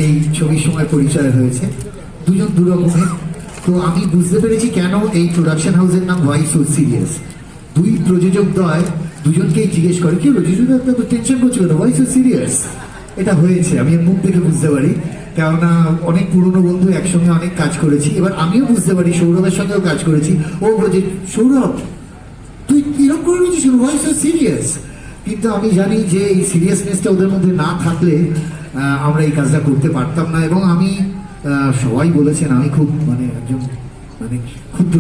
এই ছবির সময় পরিচয় হয়েছে, দুজন দু রকমের। তো আমি বুঝতে পেরেছি কেন এই প্রোডাকশন হাউসের নাম ওয়াই সো সিরিয়াস। দুই প্রযোজক দ্বয় দুজনকেই জিজ্ঞেস করে, কি হলো জিজু একটা তো টেনশন করছিল না, ওয়াই সো সিরিয়াস। এটা হয়েছে, আমি এর মুখ দেখে বুঝতে পারি, কেননা অনেক পুরনো বন্ধু, একসঙ্গে অনেক কাজ করেছি। এবার আমিও বুঝতে পারি, সৌরভের সঙ্গেও কাজ করেছি। ও বলছে, সৌরভ তুই কিরকম করে বলছিস ওয়াই সো সিরিয়াস। কিন্তু আমি জানি যে এই সিরিয়াসনেসটা ওদের মধ্যে না থাকলে আমরা এই কাজটা করতে পারতাম না। এবং আমি সবাই বলেছেন আমি খুব একজন ক্ষুদ্র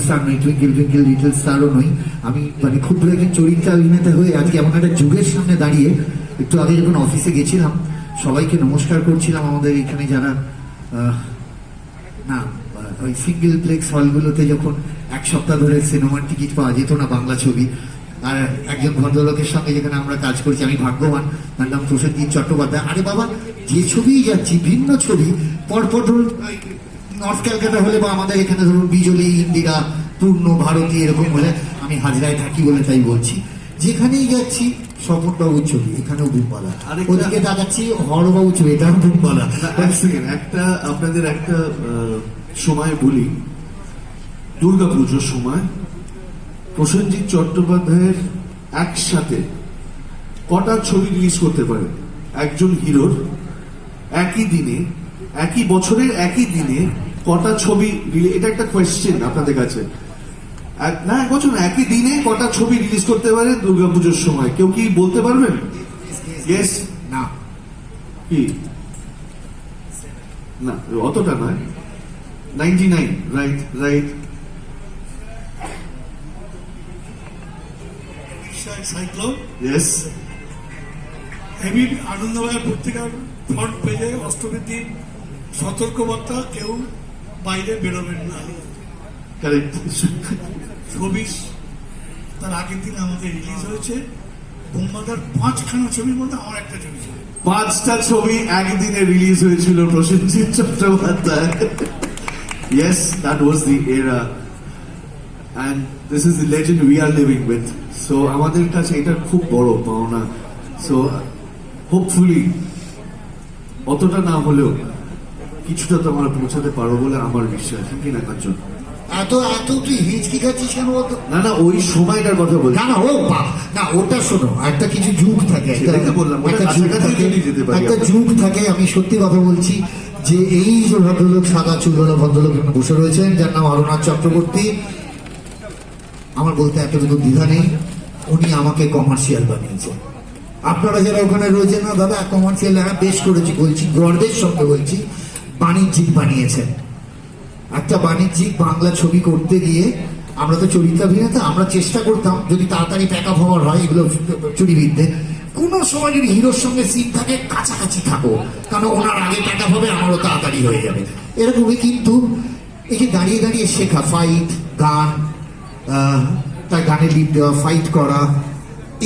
স্টার নই, টুইঙ্কেল টুইঙ্কেল লিটল স্টারও নই। আমি ক্ষুদ্র একজন চরিত্র অভিনেতা হয়ে আজকে এমন একটা যুগের সামনে দাঁড়িয়ে, একটু আগে যখন অফিসে গেছিলাম সবাইকে নমস্কার করছিলাম। আমাদের এখানে যারা না ওই সিঙ্গেল প্লেক্স হলগুলোতে যখন এক সপ্তাহ ধরে সিনেমার টিকিট পাওয়া যেত না বাংলা ছবি, আর একজন ভদ্রলোকের সঙ্গে যেখানে আমরা কাজ করছি, আমি ভাগ্যবান, তার নাম প্রসেনজিৎ চট্টোপাধ্যায়। আরে বাবা, যে ছবিই যাচ্ছি ভিন্ন ছবি, পরপর ধরুন নর্থ ক্যালকাটা হলে বা আমাদের এখানে ধরুন বিজলি, ইন্দিরা, পূর্ণ, ভারতী এরকম হলে, আমি হাজরায় থাকি বলে তাই বলছি, যেখানেই যাচ্ছি স্বপনবাবুর ছবি, এখানেও বুমবালা, ওদিকে তাকাচ্ছি হরবাবুর ছবি, এটাও বুমবালা। একটা আপনাদের একটা সময় বলি, দুর্গাপুজোর সময় প্রসেনজিৎ চট্টোপাধ্যায়ের একসাথে কটা ছবি রিলিজ করতে পারে একজন হিরোর? একই দিনে, একই বছরের একই দিনে কটা ছবি? এটা একটা কোয়েশ্চেন আপনাদের কাছে। না, এক বছর একই দিনে কটা ছবি রিলিজ করতে পারে দুর্গাপুজোর সময়? কেউ কি বলতে পারবেন? ইয়েস না কি না, অতটা নয়, 99, right right. Cyclone, yes. Heavy Anandabazar পত্রিকার ফ্রন্ট পেজে অষ্টমীর দিন সতর্কবার্তা, কেউ বাইরে বেরোবেন না। কারেক্ট। 24 তার আগের দিন আমাদের রিলিজ হয়েছে বোম্বাদার 5খানা ছবির মধ্যে আমার একটা ছবি ছিল। 5টা ছবি একদিনে রিলিজ হয়েছিল Prosenjit Chattopadhyay. Yes, that was the era, and this is the legend we are living with. So আমাদের কাছে এটা খুব বড় পাওনা। So hopefully অতটা না হলেও কিছুটা তো আমরা পৌঁছাতে পারবো বলে আমার বিশ্বাস, কি না কাঞ্চন? এত তুই হিচকি খাচ্ছিস কেন বলতো? না, ওই সময়টার কথা বলছি। না ও না, ওটা শোনো, একটা কিছু যুগ থাকে, একটা যুগ থাকে। আমি সত্যি কথা বলছি যে এই যে ভদ্রলোক, সাদা চুলওয়ালা ভদ্রলোক বসে রয়েছেন, যার নাম অরুণাথ চক্রবর্তী, আমার বলতে এতটুকু দ্বিধা নেই, উনি আমাকে কমার্শিয়াল বানিয়েছেন। আপনারা যারা ওখানে রয়েছেন না দাদা, কমার্শিয়াল বেশ করেছি, বলছি গর্বের সঙ্গে বলছি, বাণিজ্যিক বানিয়েছেন। একটা বাণিজ্যিক বাংলা ছবি করতে গিয়ে আমরা তো চরিত্রাভিনেতা, আমরা চেষ্টা করতাম যদি তাড়াতাড়ি প্যাকআপ হওয়ার হয়, এগুলো চুরিবিদ্যে, কোনো সময় যদি হিরোর সঙ্গে সিন থাকে কাছাকাছি থাকো, কারণ ওনার আগে প্যাকআপ হবে, আমারও তাড়াতাড়ি হয়ে যাবে, এরকমই। কিন্তু এই যে দাঁড়িয়ে দাঁড়িয়ে শেখা, ফাইট, গান, তার গানে লিপ দেওয়া, ফাইট করা,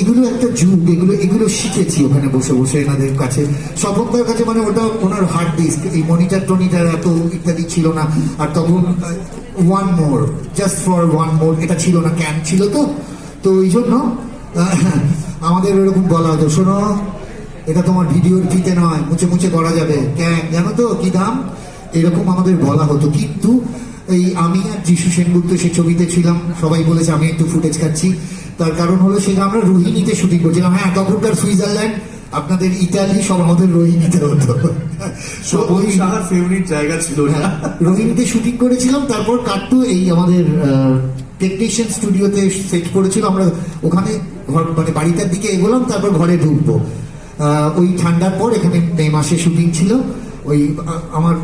এগুলো একটা যুগ, এগুলো শিখেছি ওখানে বসে বসে এনাদের কাছে, স্বপনদার কাছে। ওটা ওনার হার্ড ডিস্ক, এই মনিটার টনিটার এত ইত্যাদি ছিল না। আর তখন one more, just for one more, এটা ছিল না, ক্যাম্প ছিল তো এই জন্য আমাদের ওরকম বলা হতো, শোনো এটা তোমার ভিডিওর ফিতে নয়, মুছে মুছে করা যাবে, ক্যাম্প জানো তো কি দাম, এরকম আমাদের বলা হতো। কিন্তু এই আমি আর যিশু সেনগুপ্ত সে ছবিতে ছিলাম, সবাই বলেছে আমি একটু ফুটেজ খাচ্ছি, তার কারণ হলো সেটা আমরা রোহিণীতে শুটিং করছিলাম। হ্যাঁ, তখনকার সুইজারল্যান্ড, আপনাদের ইতালি সব আমাদের রোহিণীতে হতো, ফেভারিট জায়গা ছিল। রোহিণীতে শুটিং করেছিলাম। তারপর কাট্টু এই আমাদের টেকনিশিয়ান স্টুডিওতে সেট করেছিল, আমরা ওখানে ঘর বাড়িটার দিকে এগোলাম, তারপর ঘরে ঢুকবো। ওই ঠান্ডার পর এখানে মে মাসে শুটিং ছিল। ওই আমার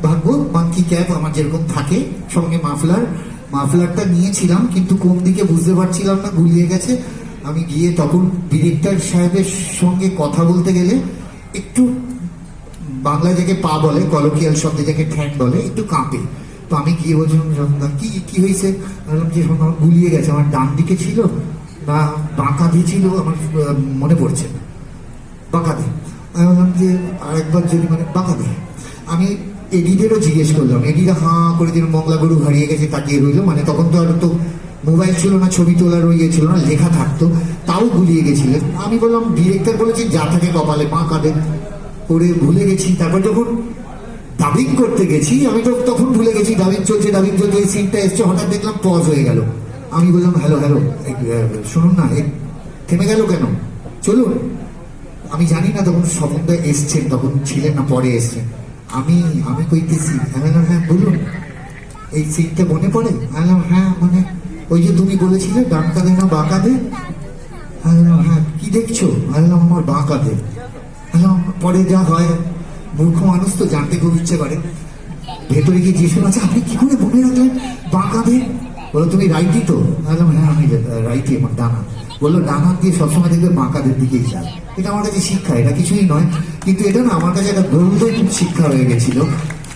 ভাগ্য, মাঙ্কি ক্যাপ আমার যেরকম থাকে, সঙ্গে মাফলারটা নিয়েছিলাম, কিন্তু কোন দিকে বুঝতে পারছিলাম না, গুলিয়ে গেছে। আমি গিয়ে তখন ডিরেক্টর সাহেবের সঙ্গে কথা বলতে গেলে একটু, বাংলায় যাকে পা বলে, কলোকিয়াল শব্দে যাকে ঠ্যাং বলে, একটু কাঁপে। তো আমি গিয়ে বলছিলাম কি হয়েছে, বললাম যে আমার গুলিয়ে গেছে, আমার ডান দিকে ছিল না বাঁকা দিয়ে ছিল, আমার মনে পড়ছে না, বাঁকা দিয়ে। আমি বললাম যে আরেকবার যদি বাঁকা দিয়ে। আমি এডিদেরও জিজ্ঞেস করলাম, এডিরা হাঁ করে দিন, মংলা গরু হারিয়ে গেছে তাকিয়ে রইল। তখন তো আর তো মোবাইল ছিল না, ছবি তোলার ইয়ে ছিল না, লেখা থাকতো, তাও গুলিয়ে গেছিলেন। আমি বললাম, ডিরেক্টর বলেছি যা থাকে কপালে, মা কাঁদে। করে ভুলে গেছি। তারপর যখন ডাবিং করতে গেছি আমি তো তখন ভুলে গেছি ডাবিং চলছে, এই সিনটা এসছে, হঠাৎ দেখলাম পজ হয়ে গেল। আমি বললাম হ্যালো হ্যালো শুনুন না, থেমে গেল কেন, চলুন। আমি জানি না তখন স্বপনদা এসছেন, তখন ছিলেন না, পরে এসছেন। আমি কইতেছি, আমি বললাম হ্যাঁ বলুন, এই সিনটা মনে পড়ে? আমি বললাম হ্যাঁ, মানে ওই যে তুমি বলেছিলে ডান কাঁধে না বাঁ কাঁধে? আমি বললাম হ্যাঁ, কি দেখছো? আমি বললাম আমার বাঁ কাঁধে। পরে যা হয়, মূর্খ মানুষ তো, জানতে খুব ইচ্ছে করে, ভেতরে গিয়ে জিজ্ঞেস আছে আপনি কি করে মনে রাখলেন বাঁ কাঁধে? বলো তুমি রাইটি তো? বললাম হ্যাঁ আমি রাইটি, আমার ডানা। বললো ডানা দিয়ে সবসময় দেখবে বাঁ কাঁধের দিকেই যায়। এটা আমার কাছে শিক্ষা, এটা কিছুই নয়, কিন্তু এটা না আমার কাছে একটা গোল্ডেন শিক্ষা হয়ে গেছিল।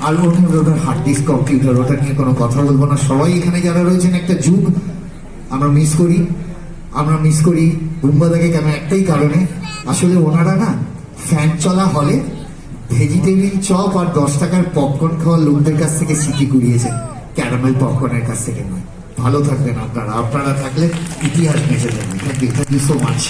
আর ওটার হার্ড ডিস্ক কম্পিউটার, ওটা নিয়ে কোনো কথা বলবো না। সবাই এখানে যারা রয়েছেন একটা যুগ আমরা মিস করি বুম্বাদাকে, কেন একটাই কারণে, আসলে ওনারা না ফ্যান চলা হলে ভেজিটেবিল চপ আর 10 টাকার পপকর্ন খাওয়ার লোকদের কাছ থেকে সিটি কুড়িয়েছেন, ক্যারামেল পপকর্নের কাছ থেকে নয়। ভালো থাকবেন আপনারা থাকলে ইতিহাস মেসে যাবে। Thank you so much.